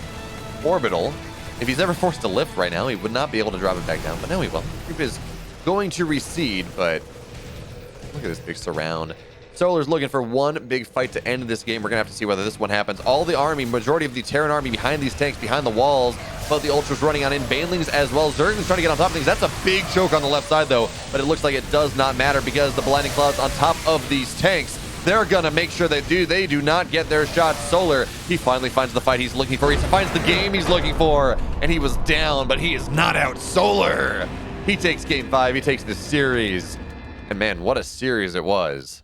Speaker 1: orbital. If he's ever forced to lift right now, he would not be able to drop it back down, but now he will. Creep is going to recede, but look at this big surround. Solar's looking for one big fight to end this game. We're going to have to see whether this one happens. All the army, majority of the Terran army behind these tanks, behind the walls, but the Ultras running on in. Banelings as well. Zergling's trying to get on top of things. That's a big choke on the left side, though, but it looks like it does not matter because the Blinding Clouds on top of these tanks, they're going to make sure that they do not get their shot. Solar, he finally finds the fight he's looking for. He finds the game he's looking for, and he was down, but he is not out. Solar, he takes game 5. He takes the series. And man, what a series it was.